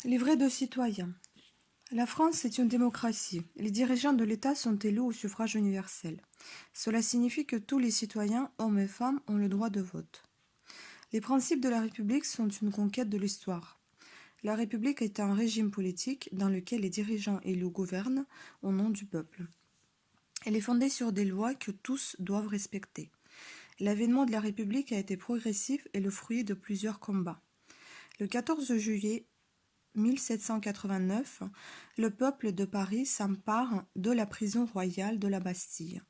Livret de citoyens. La France est une démocratie. Les dirigeants de l'État sont élus au suffrage universel. Cela signifie que tous les citoyens, hommes et femmes, ont le droit de vote. Les principes de la République sont une conquête de l'histoire. La République est un régime politique dans lequel les dirigeants élus gouvernent au nom du peuple. Elle est fondée sur des lois que tous doivent respecter. L'avènement de la République a été progressif et le fruit de plusieurs combats. Le 14 juillet 1789, le peuple de Paris s'empare de la prison royale de la Bastille,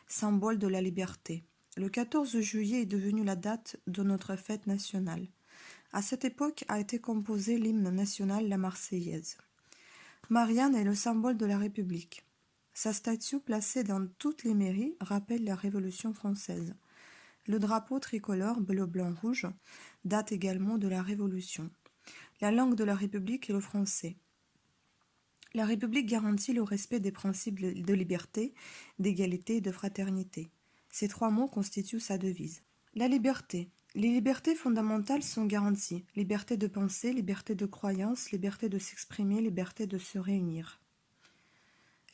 symbole de la liberté. Le 14 juillet est devenu la date de notre fête nationale. À cette époque a été composé l'hymne national, la Marseillaise. Marianne est le symbole de la République. Sa statue, placée dans toutes les mairies, rappelle la Révolution française. Le drapeau tricolore bleu-blanc-rouge date également de la Révolution. La langue de la République est le français. La République garantit le respect des principes de liberté, d'égalité et de fraternité. Ces trois mots constituent sa devise. La liberté. Les libertés fondamentales sont garanties. Liberté de penser, liberté de croyance, liberté de s'exprimer, liberté de se réunir.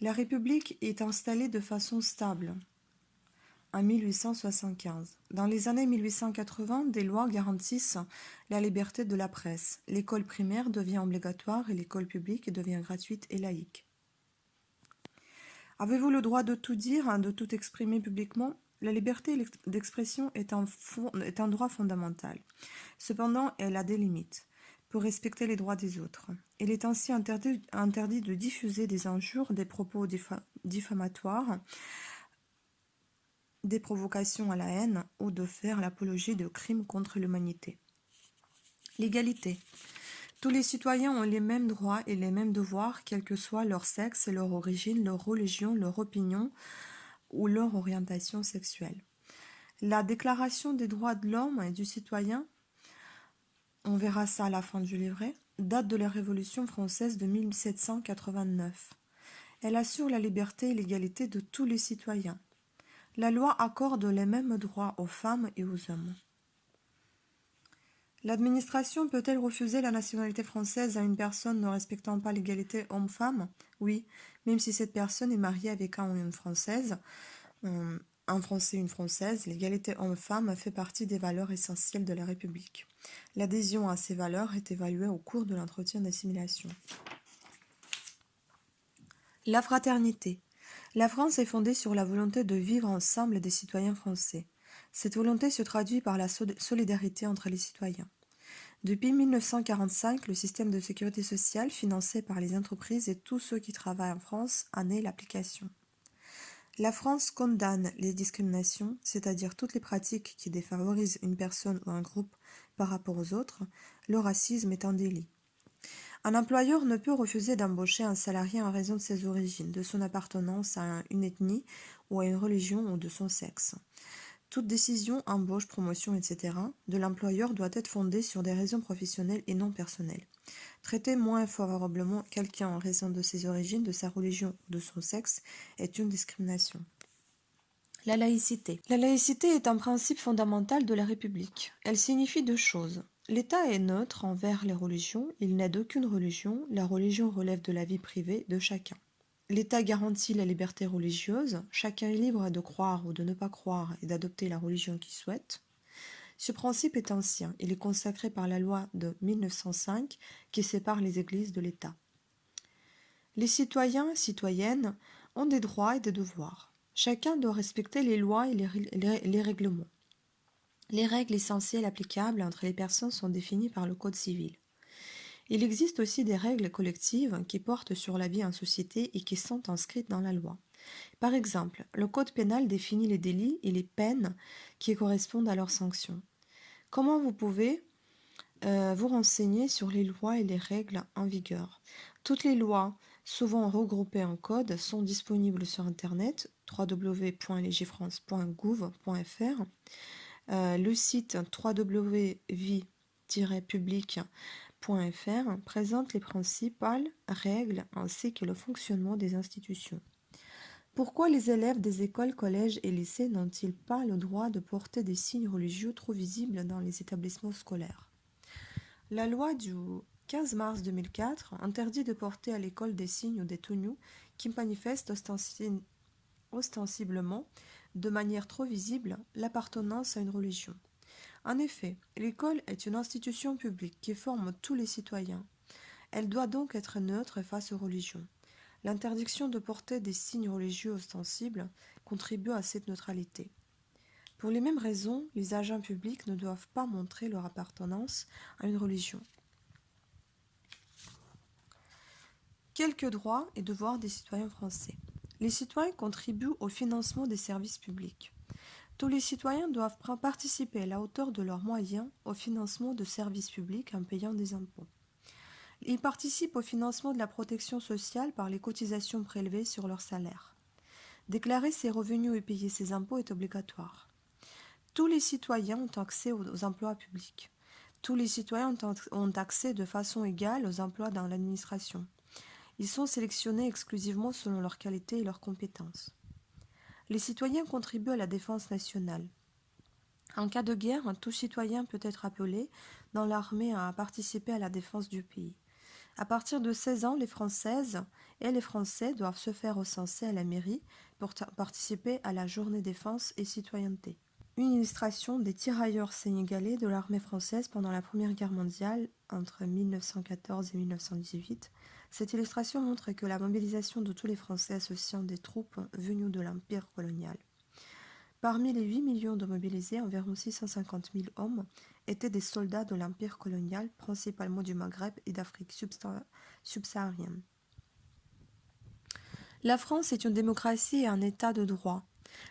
La République est installée de façon stable en 1875. Dans les années 1880, des lois garantissent la liberté de la presse. L'école primaire devient obligatoire et l'école publique devient gratuite et laïque. Avez-vous le droit de tout dire, de tout exprimer publiquement ? La liberté d'expression est un droit fondamental. Cependant, elle a des limites pour respecter les droits des autres. Il est ainsi interdit de diffuser des injures, des propos diffamatoires, des provocations à la haine ou de faire l'apologie de crimes contre l'humanité. L'égalité. Tous les citoyens ont les mêmes droits et les mêmes devoirs, quel que soit leur sexe, leur origine, leur religion, leur opinion ou leur orientation sexuelle. La Déclaration des droits de l'homme et du citoyen, on verra ça à la fin du livret, date de la Révolution française de 1789. Elle assure la liberté et l'égalité de tous les citoyens. La loi accorde les mêmes droits aux femmes et aux hommes. L'administration peut-elle refuser la nationalité française à une personne ne respectant pas l'égalité homme-femme ? Oui, même si cette personne est mariée avec un ou une Française, un Français ou une Française, l'égalité homme-femme fait partie des valeurs essentielles de la République. L'adhésion à ces valeurs est évaluée au cours de l'entretien d'assimilation. La fraternité. La France est fondée sur la volonté de vivre ensemble des citoyens français. Cette volonté se traduit par la solidarité entre les citoyens. Depuis 1945, le système de sécurité sociale financé par les entreprises et tous ceux qui travaillent en France en est l'application. La France condamne les discriminations, c'est-à-dire toutes les pratiques qui défavorisent une personne ou un groupe par rapport aux autres. Le racisme est un délit. Un employeur ne peut refuser d'embaucher un salarié en raison de ses origines, de son appartenance à une ethnie ou à une religion ou de son sexe. Toute décision, embauche, promotion, etc. de l'employeur doit être fondée sur des raisons professionnelles et non personnelles. Traiter moins favorablement quelqu'un en raison de ses origines, de sa religion ou de son sexe est une discrimination. La laïcité. La laïcité est un principe fondamental de la République. Elle signifie deux choses. L'État est neutre envers les religions, il n'est d'aucune religion, la religion relève de la vie privée de chacun. L'État garantit la liberté religieuse, chacun est libre de croire ou de ne pas croire et d'adopter la religion qu'il souhaite. Ce principe est ancien, il est consacré par la loi de 1905 qui sépare les églises de l'État. Les citoyens et citoyennes ont des droits et des devoirs. Chacun doit respecter les lois et les règlements. Les règles essentielles applicables entre les personnes sont définies par le Code civil. Il existe aussi des règles collectives qui portent sur la vie en société et qui sont inscrites dans la loi. Par exemple, le Code pénal définit les délits et les peines qui correspondent à leurs sanctions. Comment vous pouvez vous renseigner sur les lois et les règles en vigueur ? Toutes les lois, souvent regroupées en codes, sont disponibles sur Internet, www.legifrance.gouv.fr. Le site www.vie-public.fr présente les principales règles ainsi que le fonctionnement des institutions. Pourquoi les élèves des écoles, collèges et lycées n'ont-ils pas le droit de porter des signes religieux trop visibles dans les établissements scolaires ? La loi du 15 mars 2004 interdit de porter à l'école des signes ou des tenues qui manifestent ostensiblement, de manière trop visible, l'appartenance à une religion. En effet, l'école est une institution publique qui forme tous les citoyens. Elle doit donc être neutre face aux religions. L'interdiction de porter des signes religieux ostensibles contribue à cette neutralité. Pour les mêmes raisons, les agents publics ne doivent pas montrer leur appartenance à une religion. Quelques droits et devoirs des citoyens français. Les citoyens contribuent au financement des services publics. Tous les citoyens doivent participer à la hauteur de leurs moyens au financement de services publics en payant des impôts. Ils participent au financement de la protection sociale par les cotisations prélevées sur leur salaire. Déclarer ses revenus et payer ses impôts est obligatoire. Tous les citoyens ont accès aux emplois publics. Tous les citoyens ont accès de façon égale aux emplois dans l'administration. Ils sont sélectionnés exclusivement selon leur qualité et leurs compétences. Les citoyens contribuent à la défense nationale. En cas de guerre, tout citoyen peut être appelé dans l'armée à participer à la défense du pays. À partir de 16 ans, les Françaises et les Français doivent se faire recenser à la mairie pour participer à la journée défense et citoyenneté. Une illustration des tirailleurs sénégalais de l'armée française pendant la Première Guerre mondiale entre 1914 et 1918. Cette illustration montre que la mobilisation de tous les Français associant des troupes venues de l'Empire colonial. Parmi les 8 millions de mobilisés, environ 650 000 hommes étaient des soldats de l'Empire colonial, principalement du Maghreb et d'Afrique subsaharienne. La France est une démocratie et un État de droit.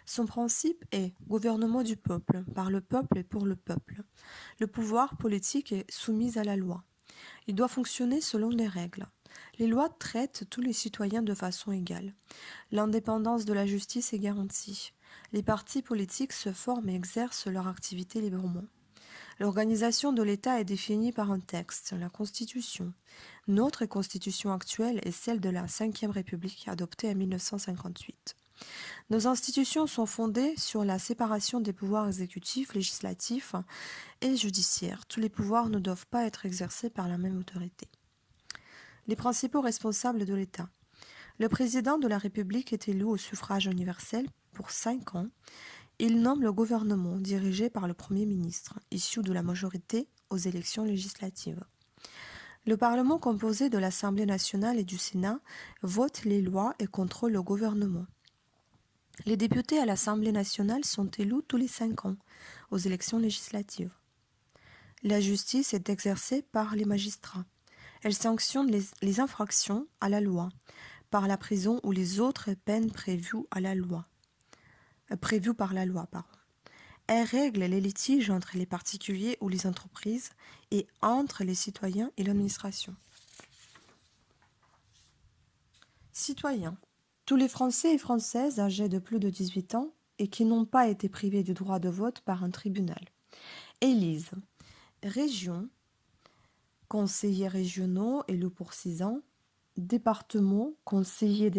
Son principe est gouvernement du peuple, par le peuple et pour le peuple. Le pouvoir politique est soumis à la loi. Il doit fonctionner selon les règles. Les lois traitent tous les citoyens de façon égale. L'indépendance de la justice est garantie. Les partis politiques se forment et exercent leur activité librement. L'organisation de l'État est définie par un texte, la Constitution. Notre Constitution actuelle est celle de la Ve République adoptée en 1958. Nos institutions sont fondées sur la séparation des pouvoirs exécutifs, législatifs et judiciaires. Tous les pouvoirs ne doivent pas être exercés par la même autorité. Les principaux responsables de l'État. Le président de la République est élu au suffrage universel pour 5 ans. Il nomme le gouvernement dirigé par le Premier ministre, issu de la majorité aux élections législatives. Le Parlement composé de l'Assemblée nationale et du Sénat vote les lois et contrôle le gouvernement. Les députés à l'Assemblée nationale sont élus tous les 5 ans aux élections législatives. La justice est exercée par les magistrats. Elle sanctionne les infractions à la loi, par la prison ou les autres peines prévues par la loi. Elle règle les litiges entre les particuliers ou les entreprises et entre les citoyens et l'administration. Citoyens. Tous les Français et Françaises âgés de plus de 18 ans et qui n'ont pas été privés du droit de vote par un tribunal. Élisent. Région. Conseillers régionaux élus pour 6 ans. Département. Conseillers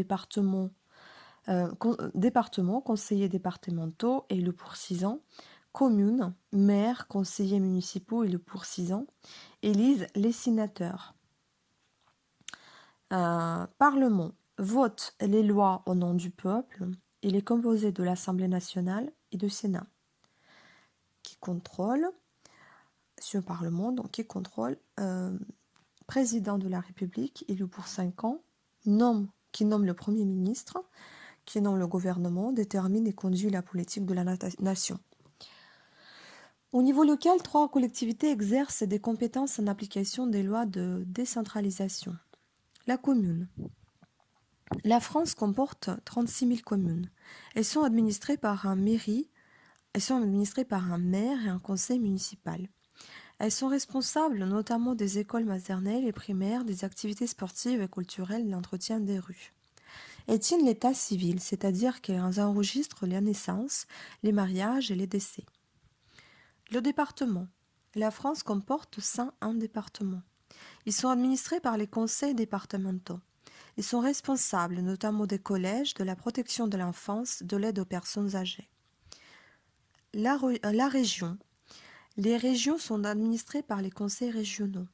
conseillers départementaux élus pour 6 ans. Commune. Maires, conseillers municipaux élus pour 6 ans. Élisent les sénateurs. Parlement. Vote les lois au nom du peuple. Il est composé de l'Assemblée nationale et du Sénat, qui contrôle ce Parlement, donc qui contrôle président de la République, élu pour 5 ans, qui nomme le Premier ministre, qui nomme le gouvernement, détermine et conduit la politique de la nation. Au niveau local, 3 collectivités exercent des compétences en application des lois de décentralisation. La commune. La France comporte 36 000 communes. Elles sont administrées par un maire et un conseil municipal. Elles sont responsables notamment des écoles maternelles et primaires, des activités sportives et culturelles, de l'entretien des rues. Elles tiennent l'état civil, c'est-à-dire qu'elles enregistrent les naissances, les mariages et les décès. Le département. La France comporte 101 départements. Ils sont administrés par les conseils départementaux. Ils sont responsables notamment des collèges, de la protection de l'enfance, de l'aide aux personnes âgées. La région. Les régions sont administrées par les conseils régionaux.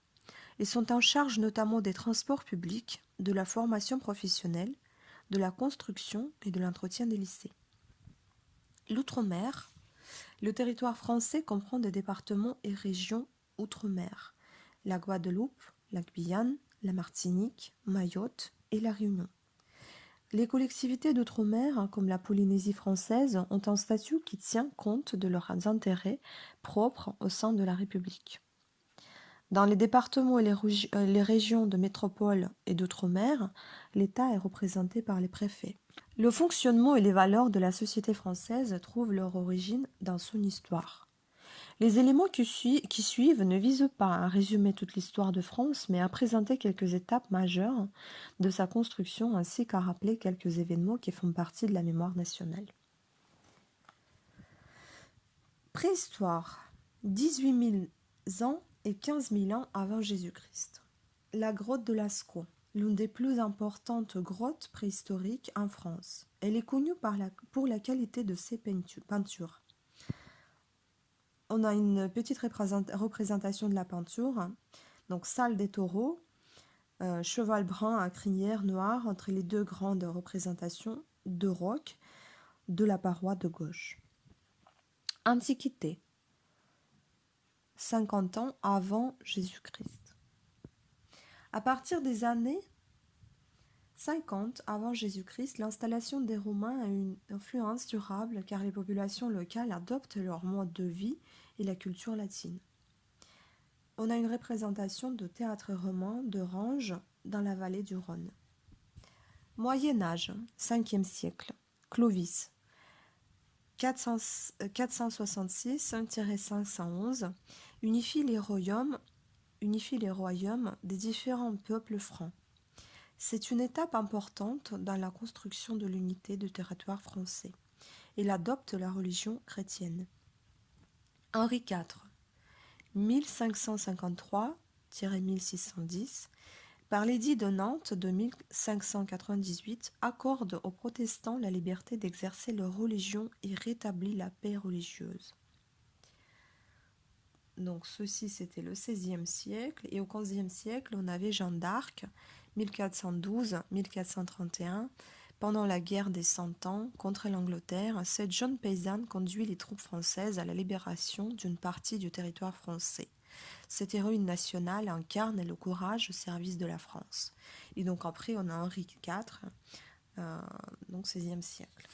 et sont en charge notamment des transports publics, de la formation professionnelle, de la construction et de l'entretien des lycées. L'outre-mer. Le territoire français comprend des départements et régions outre-mer, la Guadeloupe, la Guyane, la Martinique, Mayotte et la Réunion. Les collectivités d'outre-mer, comme la Polynésie française, ont un statut qui tient compte de leurs intérêts propres au sein de la République. Dans les départements et les régions de métropole et d'outre-mer, l'État est représenté par les préfets. Le fonctionnement et les valeurs de la société française trouvent leur origine dans son histoire. Les éléments qui suivent ne visent pas à résumer toute l'histoire de France, mais à présenter quelques étapes majeures de sa construction ainsi qu'à rappeler quelques événements qui font partie de la mémoire nationale. Préhistoire. 18 000 ans et 15 000 ans avant Jésus-Christ. La grotte de Lascaux, l'une des plus importantes grottes préhistoriques en France. Elle est connue pour la qualité de ses peintures. On a une petite représentation de la peinture. Donc, salle des taureaux, cheval brun à crinière noire entre les deux grandes représentations de roc de la paroi de gauche. Antiquité. 50 ans avant Jésus-Christ. À partir des années 50 avant Jésus-Christ, l'installation des Romains a une influence durable car les populations locales adoptent leur mode de vie et la culture latine. On a une représentation de théâtre romain de Range dans la vallée du Rhône. Moyen Âge, 5e siècle. Clovis, 466-511, unifie les royaumes des différents peuples francs. C'est une étape importante dans la construction de l'unité du territoire français. Il adopte la religion chrétienne. Henri IV, 1553-1610, par l'édit de Nantes de 1598, accorde aux protestants la liberté d'exercer leur religion et rétablit la paix religieuse. Donc ceci c'était le XVIe siècle, et au XVe siècle on avait Jeanne d'Arc, 1412-1431, pendant la guerre des 100 ans contre l'Angleterre. Cette jeune paysanne conduit les troupes françaises à la libération d'une partie du territoire français. Cette héroïne nationale incarne le courage au service de la France. Et donc après on a Henri IV, donc XVIe siècle.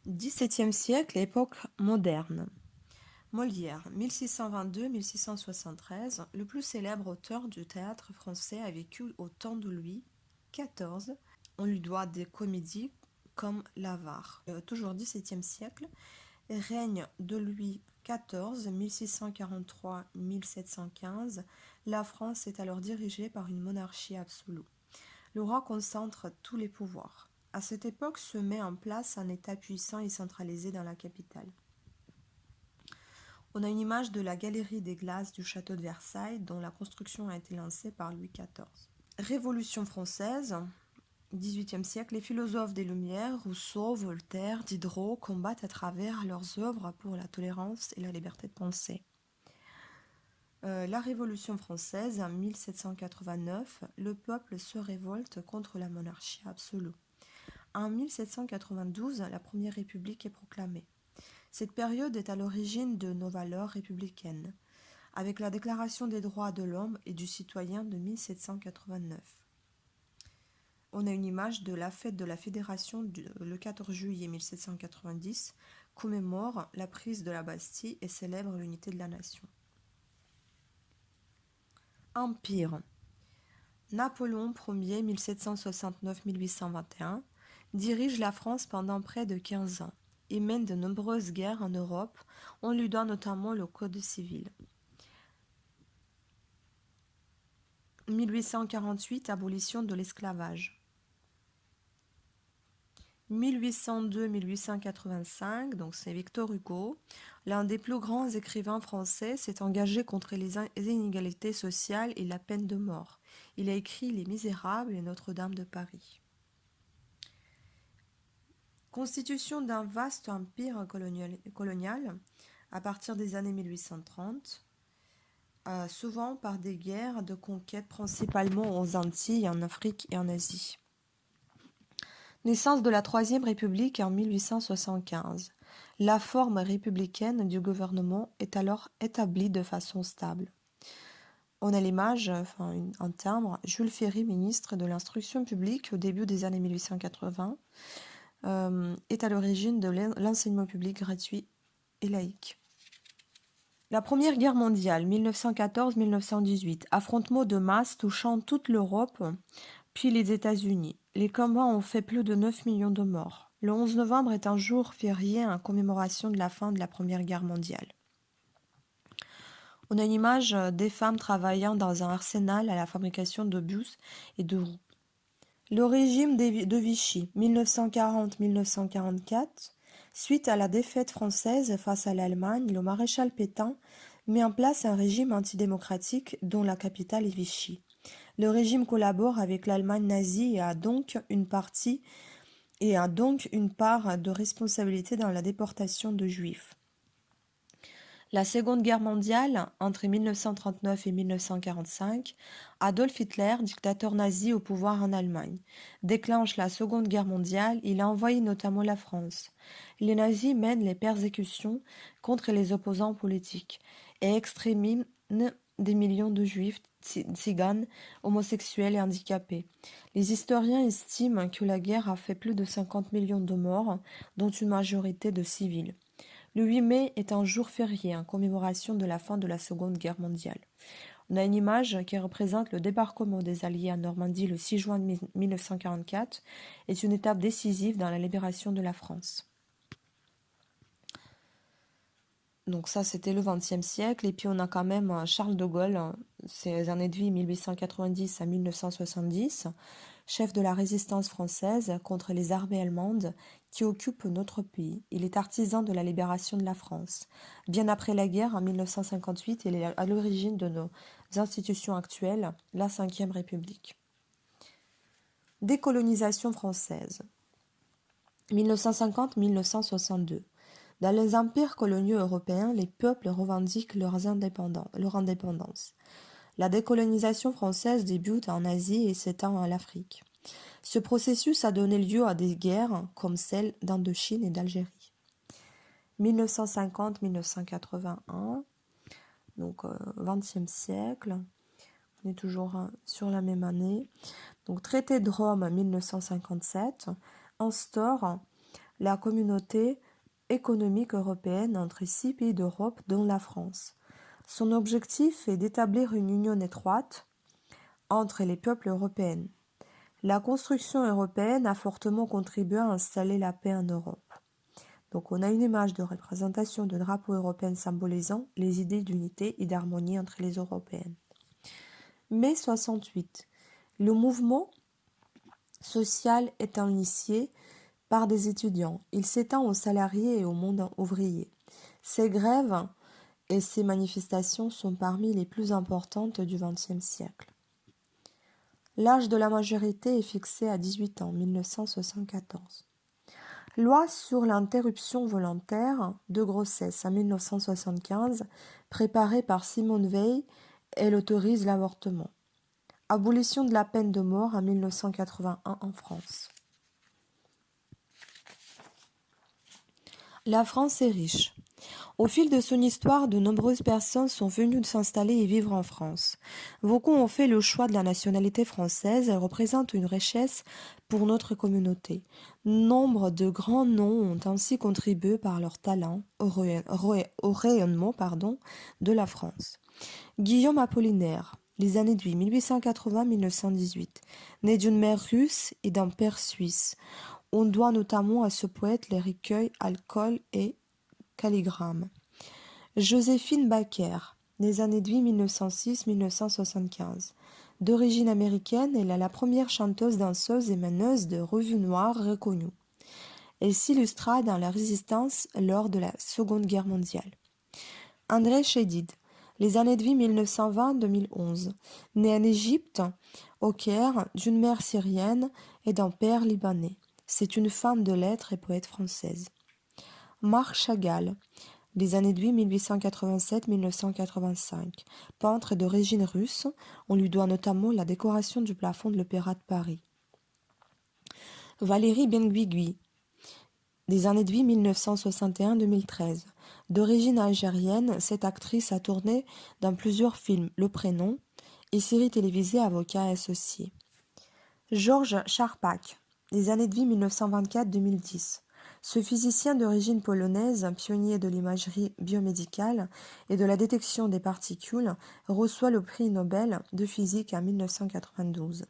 XVIIe siècle, époque moderne. Molière, 1622-1673, le plus célèbre auteur du théâtre français, a vécu au temps de Louis XIV. On lui doit des comédies comme L'Avare. Toujours XVIIe siècle, règne de Louis XIV, 1643-1715. La France est alors dirigée par une monarchie absolue. Le roi concentre tous les pouvoirs. À cette époque se met en place un État puissant et centralisé dans la capitale. On a une image de la galerie des glaces du château de Versailles dont la construction a été lancée par Louis XIV. Révolution française, XVIIIe siècle, les philosophes des Lumières, Rousseau, Voltaire, Diderot, combattent à travers leurs œuvres pour la tolérance et la liberté de pensée. La Révolution française, en 1789, le peuple se révolte contre la monarchie absolue. En 1792, la Première République est proclamée. Cette période est à l'origine de nos valeurs républicaines, avec la Déclaration des droits de l'homme et du citoyen de 1789. On a une image de la fête de la Fédération le 14 juillet 1790, commémore la prise de la Bastille et célèbre l'unité de la nation. Empire. Napoléon Ier, 1769-1821, dirige la France pendant près de 15 ans et mène de nombreuses guerres en Europe. On lui doit notamment le Code civil. 1848, abolition de l'esclavage. 1802-1885, donc c'est Victor Hugo, l'un des plus grands écrivains français, s'est engagé contre les inégalités sociales et la peine de mort. Il a écrit Les Misérables et Notre-Dame de Paris. Constitution d'un vaste empire colonial à partir des années 1830. souvent par des guerres de conquête, principalement aux Antilles, en Afrique et en Asie. Naissance de la Troisième République en 1875. La forme républicaine du gouvernement est alors établie de façon stable. On a l'image, un timbre, Jules Ferry, ministre de l'Instruction publique au début des années 1880, est à l'origine de l'enseignement public gratuit et laïque. La Première Guerre mondiale, 1914-1918, affrontements de masse touchant toute l'Europe, puis les États-Unis. Les combats ont fait plus de 9 millions de morts. Le 11 novembre est un jour férié en commémoration de la fin de la Première Guerre mondiale. On a une image des femmes travaillant dans un arsenal à la fabrication de bus et de roues. Le régime de Vichy, 1940-1944, suite à la défaite française face à l'Allemagne, le maréchal Pétain met en place un régime antidémocratique dont la capitale est Vichy. Le régime collabore avec l'Allemagne nazie et a donc une part de responsabilité dans la déportation de Juifs. La Seconde Guerre mondiale, entre 1939 et 1945, Adolf Hitler, dictateur nazi au pouvoir en Allemagne, déclenche la Seconde Guerre mondiale. Il a envahi notamment la France. Les nazis mènent les persécutions contre les opposants politiques et exterminent des millions de juifs, tziganes, homosexuels et handicapés. Les historiens estiment que la guerre a fait plus de 50 millions de morts, dont une majorité de civils. Le 8 mai est un jour férié en commémoration de la fin de la Seconde Guerre mondiale. On a une image qui représente le débarquement des Alliés en Normandie le 6 juin 1944 et est une étape décisive dans la libération de la France. Donc ça, c'était le XXe siècle. Et puis on a quand même Charles de Gaulle, ses années de vie 1890 à 1970, chef de la résistance française contre les armées allemandes qui occupent notre pays. Il est artisan de la libération de la France. Bien après la guerre, en 1958, il est à l'origine de nos institutions actuelles, la Ve République. Décolonisation française. 1950-1962. Dans les empires coloniaux européens, les peuples revendiquent leur indépendance. La décolonisation française débute en Asie et s'étend à l'Afrique. Ce processus a donné lieu à des guerres comme celle d'Indochine et d'Algérie. 1950-1981, donc 20e siècle, on est toujours sur la même année. Donc traité de Rome 1957 instaure la communauté économique européenne entre 6 pays d'Europe, dont la France. Son objectif est d'établir une union étroite entre les peuples européens. La construction européenne a fortement contribué à installer la paix en Europe. Donc on a une image de représentation de drapeau européen symbolisant les idées d'unité et d'harmonie entre les Européennes. Mai 68. Le mouvement social étant initié par des étudiants. Il s'étend aux salariés et au monde ouvrier. Ces grèves et ces manifestations sont parmi les plus importantes du XXe siècle. L'âge de la majorité est fixé à 18 ans, 1974. Loi sur l'interruption volontaire de grossesse en 1975, préparée par Simone Veil, elle autorise l'avortement. Abolition de la peine de mort en 1981 en France. La France est riche. Au fil de son histoire, de nombreuses personnes sont venues s'installer et vivre en France. Beaucoup ont fait le choix de la nationalité française. Elle représente une richesse pour notre communauté. Nombre de grands noms ont ainsi contribué par leur talent au rayonnement de la France. Guillaume Apollinaire, les années de vie 1880-1918, né d'une mère russe et d'un père suisse. On doit notamment à ce poète les recueils Alcool et Calligramme. Joséphine Baker, les années de vie 1906-1975. D'origine américaine, elle est la première chanteuse, danseuse et maneuse de revue noire reconnue. Elle s'illustra dans la résistance lors de la Seconde Guerre mondiale. André Chédid, les années de vie 1920-2011. Né en Égypte, au Caire, d'une mère syrienne et d'un père libanais. C'est une femme de lettres et poète française. Marc Chagall, Les années de vie 1887-1985. Peintre d'origine russe, on lui doit notamment la décoration du plafond de l'Opéra de Paris. Valérie Benguigui. Des années de vie 1961-2013. D'origine algérienne, cette actrice a tourné dans plusieurs films Le Prénom et séries télévisées Avocats et associés. Georges Charpak. Des années de vie 1924-2010. Ce physicien d'origine polonaise, pionnier de l'imagerie biomédicale et de la détection des particules, reçoit le prix Nobel de physique en 1992.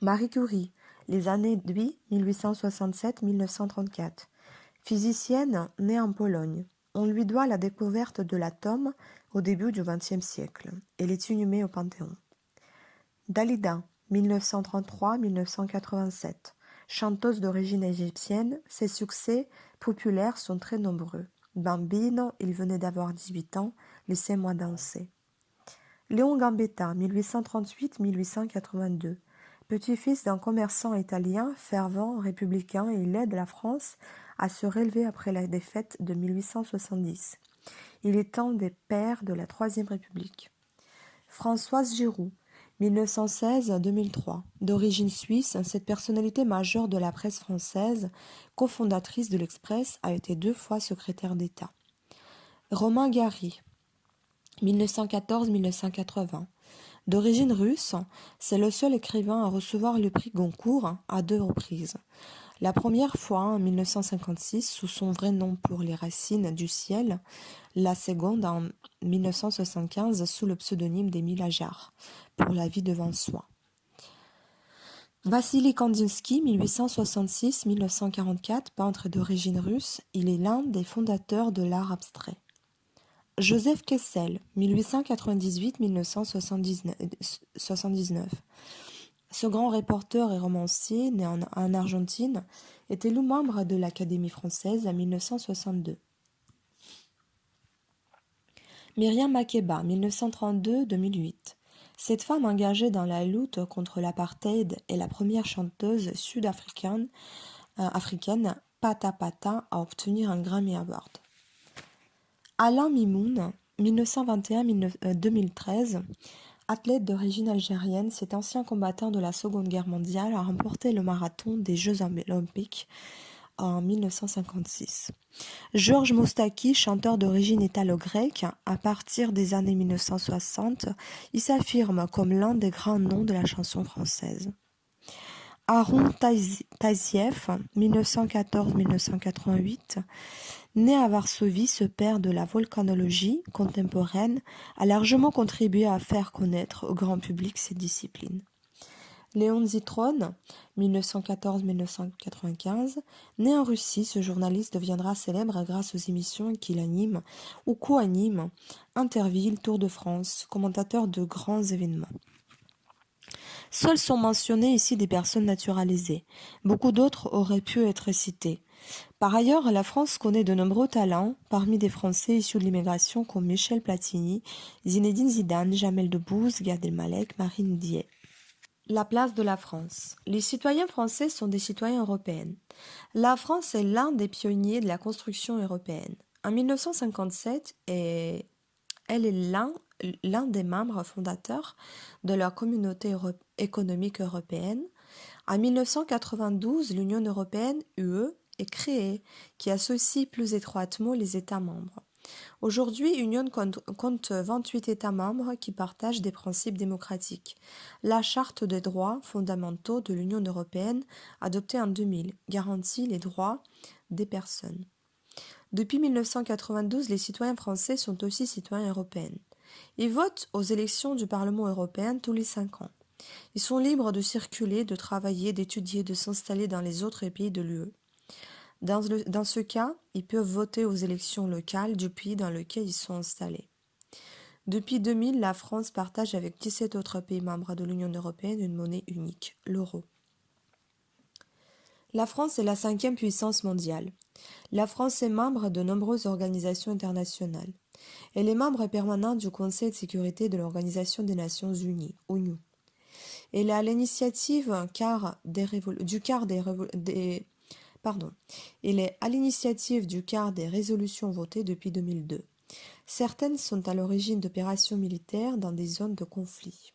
Marie Curie, les années de vie 1867-1934. Physicienne née en Pologne. On lui doit la découverte de l'atome au début du XXe siècle. Elle est inhumée au Panthéon. Dalida, 1933-1987. Chanteuse d'origine égyptienne, ses succès populaires sont très nombreux. Bambino, il venait d'avoir 18 ans, laissez-moi danser. Léon Gambetta, 1838-1882. Petit-fils d'un commerçant italien, fervent, républicain, il aide la France à se relever après la défaite de 1870. Il est un des pères de la Troisième République. Françoise Giroud, 1916-2003. D'origine suisse, cette personnalité majeure de la presse française, cofondatrice de l'Express, a été 2 fois secrétaire d'État. Romain Gary, 1914-1980. D'origine russe, c'est le seul écrivain à recevoir le prix Goncourt à 2 reprises. La première fois en 1956 sous son vrai nom pour Les Racines du ciel, la seconde en 1975 sous le pseudonyme d'Émile Ajar pour La vie devant soi. Vassili Kandinsky, 1866-1944, peintre d'origine russe, il est l'un des fondateurs de l'art abstrait. Joseph Kessel, 1898-1979. Ce grand reporter et romancier, né en Argentine, est élu membre de l'Académie française en 1962. Myriam Makeba, 1932-2008. Cette femme engagée dans la lutte contre l'apartheid est la première chanteuse sud-africaine Pata Pata à obtenir un Grammy Award. Alain Mimoun, 1921-2013, athlète d'origine algérienne, cet ancien combattant de la Seconde Guerre mondiale a remporté le marathon des Jeux olympiques en 1956. Georges Moustaki, chanteur d'origine italo-grecque, à partir des années 1960, il s'affirme comme l'un des grands noms de la chanson française. Aaron Tazieff, 1914-1988, né à Varsovie, ce père de la volcanologie contemporaine a largement contribué à faire connaître au grand public ces disciplines. Léon Zitrone, 1914-1995, né en Russie, ce journaliste deviendra célèbre grâce aux émissions qu'il anime ou co-anime Interville, Tour de France, commentateur de grands événements. Seuls sont mentionnés ici des personnes naturalisées. Beaucoup d'autres auraient pu être cités. Par ailleurs, la France connaît de nombreux talents, parmi des Français issus de l'immigration comme Michel Platini, Zinedine Zidane, Jamel Debbouze, Gad Elmalek, Marine Diet. La place de la France. Les citoyens français sont des citoyens européens. La France est l'un des pionniers de la construction européenne. En 1957, elle est l'un des membres fondateurs de la communauté économique européenne. En 1992, l'Union européenne, UE, est créée, qui associe plus étroitement les États membres. Aujourd'hui, l'Union compte 28 États membres qui partagent des principes démocratiques. La Charte des droits fondamentaux de l'Union européenne, adoptée en 2000, garantit les droits des personnes. Depuis 1992, les citoyens français sont aussi citoyens européens. Ils votent aux élections du Parlement européen tous les 5 ans. Ils sont libres de circuler, de travailler, d'étudier, de s'installer dans les autres pays de l'UE. Dans ce cas, ils peuvent voter aux élections locales du pays dans lequel ils sont installés. Depuis 2000, la France partage avec 17 autres pays membres de l'Union européenne une monnaie unique, l'euro. La France est la 5e puissance mondiale. La France est membre de nombreuses organisations internationales. Elle est membre permanent du Conseil de sécurité de l'Organisation des Nations Unies, ONU. Elle est à l'initiative du quart des Pardon. Il est à l'initiative du quart des résolutions votées depuis 2002. Certaines sont à l'origine d'opérations militaires dans des zones de conflit.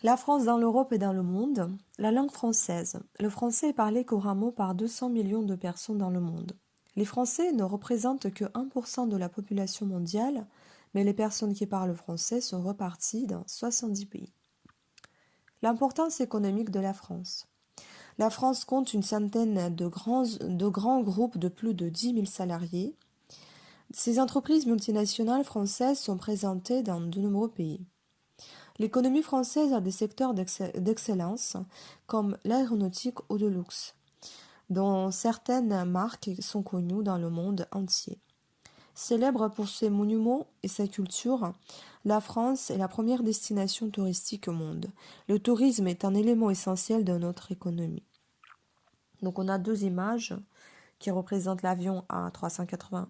La France dans l'Europe et dans le monde. La langue française. Le français est parlé couramment par 200 millions de personnes dans le monde. Les Français ne représentent que 1% de la population mondiale, mais les personnes qui parlent français sont reparties dans 70 pays. L'importance économique de la France. La France compte une centaine de grands groupes de plus de 10 000 salariés. Ces entreprises multinationales françaises sont présentées dans de nombreux pays. L'économie française a des secteurs d'excellence comme l'aéronautique ou de luxe, dont certaines marques sont connues dans le monde entier. Célèbre pour ses monuments et sa culture, la France est la première destination touristique au monde. Le tourisme est un élément essentiel de notre économie. Donc on a deux images qui représentent l'avion A380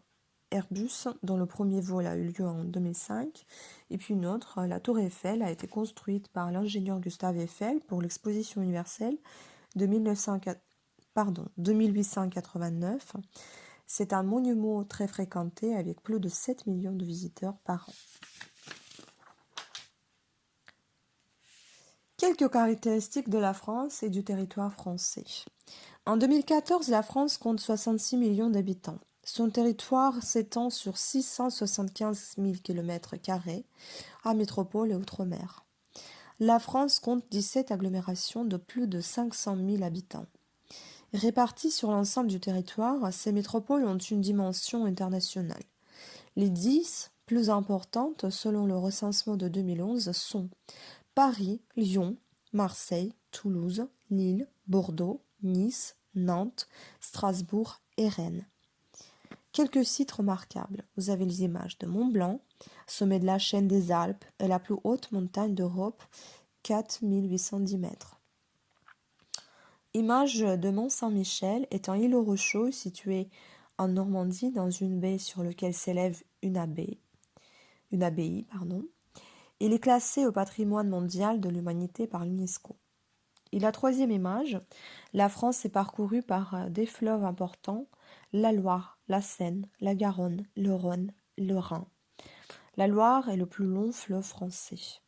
Airbus, dont le premier vol a eu lieu en 2005, et puis une autre, la Tour Eiffel, a été construite par l'ingénieur Gustave Eiffel pour l'exposition universelle de 1889. C'est un monument très fréquenté avec plus de 7 millions de visiteurs par an. Quelques caractéristiques de la France et du territoire français. En 2014, la France compte 66 millions d'habitants. Son territoire s'étend sur 675 000 km² à métropole et outre-mer. La France compte 17 agglomérations de plus de 500 000 habitants. Réparties sur l'ensemble du territoire, ces métropoles ont une dimension internationale. Les 10 plus importantes, selon le recensement de 2011, sont Paris, Lyon, Marseille, Toulouse, Lille, Bordeaux, Nice, Nantes, Strasbourg et Rennes. Quelques sites remarquables. Vous avez les images de Mont Blanc, sommet de la chaîne des Alpes et la plus haute montagne d'Europe, 4810 mètres. Image de Mont-Saint-Michel est un îlot rocheux situé en Normandie dans une baie sur laquelle s'élève une abbaye. Il est classé au patrimoine mondial de l'humanité par l'UNESCO. Et la troisième image, la France est parcourue par des fleuves importants, la Loire, la Seine, la Garonne, le Rhône, le Rhin. La Loire est le plus long fleuve français.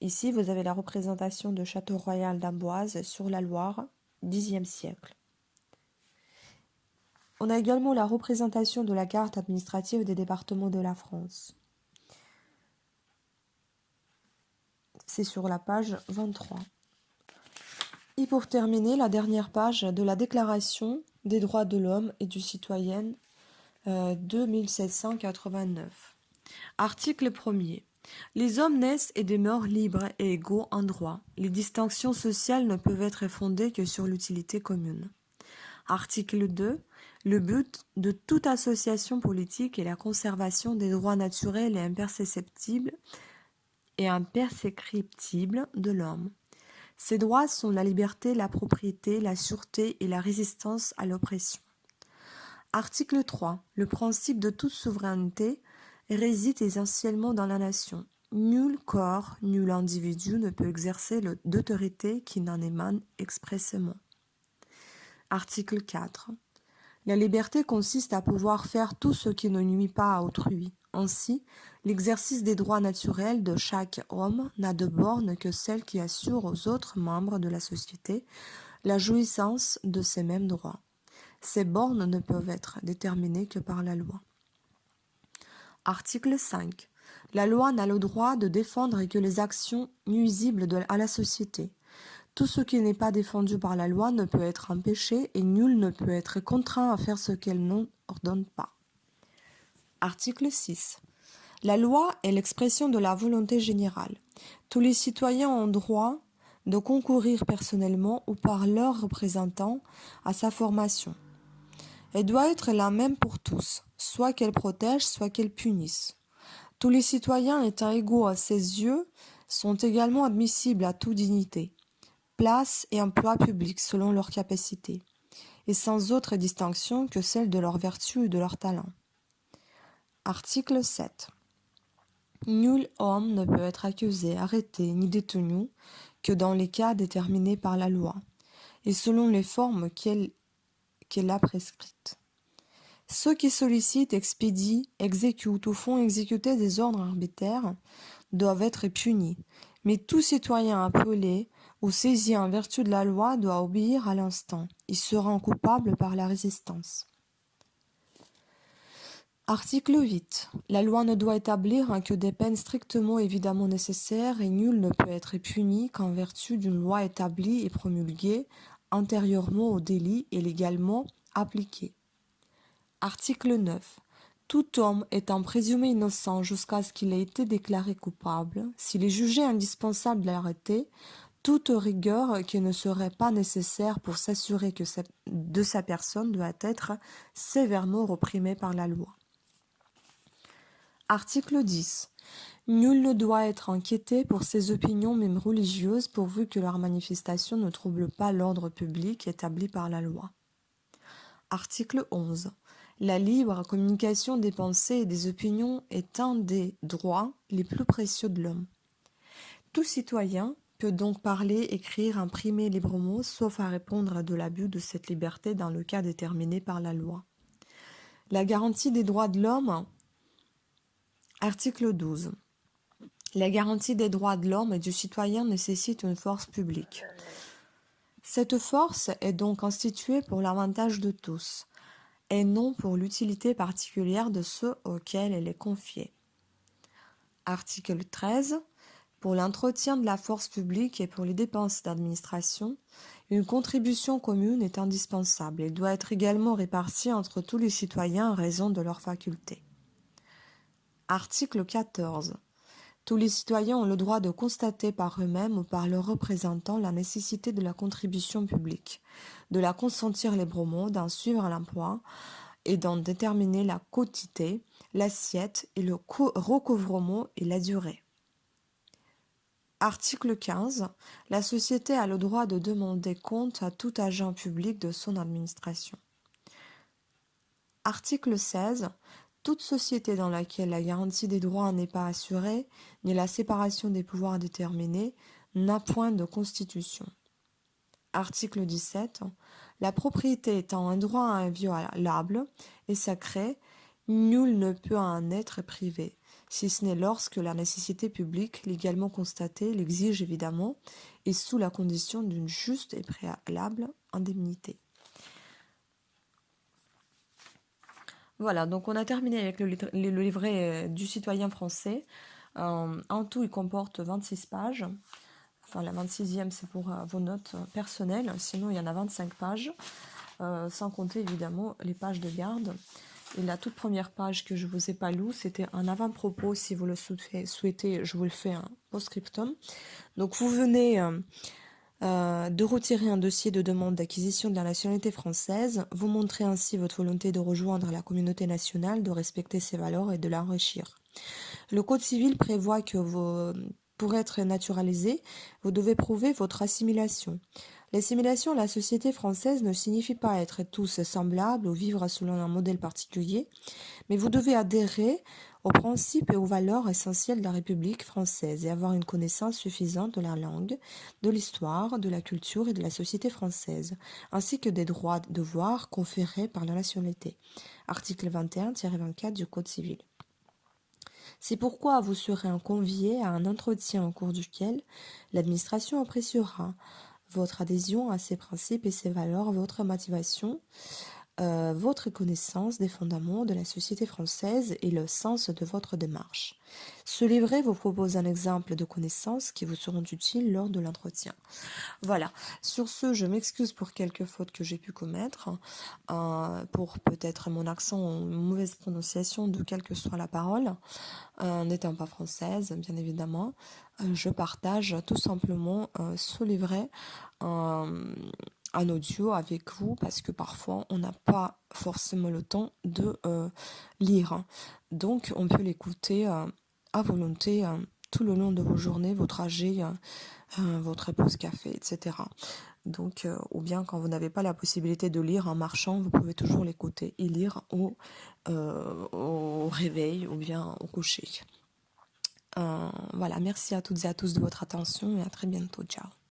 Ici, vous avez la représentation de Château-Royal d'Amboise sur la Loire, Xe siècle. On a également la représentation de la carte administrative des départements de la France. C'est sur la page 23. Et pour terminer, la dernière page de la Déclaration des droits de l'homme et du citoyen de 1789. Article 1er. Les hommes naissent et demeurent libres et égaux en droit. Les distinctions sociales ne peuvent être fondées que sur l'utilité commune. Article 2. Le but de toute association politique est la conservation des droits naturels et imprescriptibles de l'homme. Ces droits sont la liberté, la propriété, la sûreté et la résistance à l'oppression. Article 3. Le principe de toute souveraineté réside essentiellement dans la nation. Nul corps, nul individu ne peut exercer d'autorité qui n'en émane expressément. Article 4. La liberté consiste à pouvoir faire tout ce qui ne nuit pas à autrui. Ainsi, l'exercice des droits naturels de chaque homme n'a de borne que celle qui assure aux autres membres de la société la jouissance de ces mêmes droits. Ces bornes ne peuvent être déterminées que par la loi. Article 5. La loi n'a le droit de défendre que les actions nuisibles à la société. Tout ce qui n'est pas défendu par la loi ne peut être empêché et nul ne peut être contraint à faire ce qu'elle n'ordonne pas. Article 6. La loi est l'expression de la volonté générale. Tous les citoyens ont droit de concourir personnellement ou par leurs représentants à sa formation. Elle doit être la même pour tous, soit qu'elle protège, soit qu'elle punisse. Tous les citoyens étant égaux à ses yeux sont également admissibles à toute dignité, place et emploi public selon leurs capacités, et sans autre distinction que celle de leur vertu et de leur talent. Article 7. Nul homme ne peut être accusé, arrêté ni détenu que dans les cas déterminés par la loi. et selon les formes qu'elle a prescrites. Ceux qui sollicitent, expédient, exécutent ou font exécuter des ordres arbitraires doivent être punis, mais tout citoyen appelé ou saisi en vertu de la loi doit obéir à l'instant. Il sera coupable par la résistance. Article 8. La loi ne doit établir que des peines strictement évidemment nécessaires et nul ne peut être puni qu'en vertu d'une loi établie et promulguée antérieurement au délit et légalement appliquée. Article 9. Tout homme étant présumé innocent jusqu'à ce qu'il ait été déclaré coupable, s'il est jugé indispensable de l'arrêter, toute rigueur qui ne serait pas nécessaire pour s'assurer que de sa personne doit être sévèrement réprimée par la loi. Article 10. Nul ne doit être inquiété pour ses opinions même religieuses pourvu que leurs manifestations ne troublent pas l'ordre public établi par la loi. Article 11. La libre communication des pensées et des opinions est un des droits les plus précieux de l'homme. Tout citoyen peut donc parler, écrire, imprimer librement, sauf à répondre de l'abus de cette liberté dans le cas déterminé par la loi. La garantie des droits de l'homme. Article 12. La garantie des droits de l'homme et du citoyen nécessite une force publique. Cette force est donc constituée pour l'avantage de tous, et non pour l'utilité particulière de ceux auxquels elle est confiée. Article 13. Pour l'entretien de la force publique et pour les dépenses d'administration, une contribution commune est indispensable et doit être également répartie entre tous les citoyens en raison de leurs facultés. Article 14. Tous les citoyens ont le droit de constater par eux-mêmes ou par leurs représentants la nécessité de la contribution publique, de la consentir librement, d'en suivre l'emploi et d'en déterminer la quotité, l'assiette et le recouvrement et la durée. Article 15. La société a le droit de demander compte à tout agent public de son administration. Article 16. Toute société dans laquelle la garantie des droits n'est pas assurée, ni la séparation des pouvoirs déterminée, n'a point de constitution. Article 17. La propriété étant un droit inviolable et sacré, nul ne peut en être privé, si ce n'est lorsque la nécessité publique légalement constatée l'exige évidemment et sous la condition d'une juste et préalable indemnité. Voilà, donc on a terminé avec le livret du citoyen français. En tout, il comporte 26 pages. Enfin, la 26e, c'est pour vos notes personnelles. Sinon, il y en a 25 pages, sans compter évidemment les pages de garde. Et la toute première page que je ne vous ai pas lue, c'était un avant-propos. Si vous le souhaitez, je vous le fais un post-scriptum. Donc, vous venez de retirer un dossier de demande d'acquisition de la nationalité française. Vous montrez ainsi votre volonté de rejoindre la communauté nationale, de respecter ses valeurs et de l'enrichir. Le Code civil prévoit que pour être naturalisé, vous devez prouver votre assimilation. L'assimilation à la société française ne signifie pas être tous semblables ou vivre selon un modèle particulier, mais vous devez adhérer aux principes et aux valeurs essentielles de la République française et avoir une connaissance suffisante de la langue, de l'histoire, de la culture et de la société française, ainsi que des droits et devoirs conférés par la nationalité. Article 21-24 du Code civil. C'est pourquoi vous serez convié à un entretien au cours duquel l'administration appréciera votre adhésion à ces principes et ces valeurs, votre motivation, votre connaissance des fondements de la société française et le sens de votre démarche. Ce livret vous propose un exemple de connaissances qui vous seront utiles lors de l'entretien. Voilà, sur ce, je m'excuse pour quelques fautes que j'ai pu commettre, pour peut-être mon accent ou une mauvaise prononciation de quelle que soit la parole. N'étant pas française, bien évidemment, je partage tout simplement ce livret en audio avec vous parce que parfois on n'a pas forcément le temps de lire. Donc on peut l'écouter à volonté tout le long de vos journées, vos trajets, votre pause café, etc. Donc, ou bien quand vous n'avez pas la possibilité de lire en marchant, vous pouvez toujours l'écouter et lire au réveil ou bien au coucher. Voilà, merci à toutes et à tous de votre attention et à très bientôt. Ciao.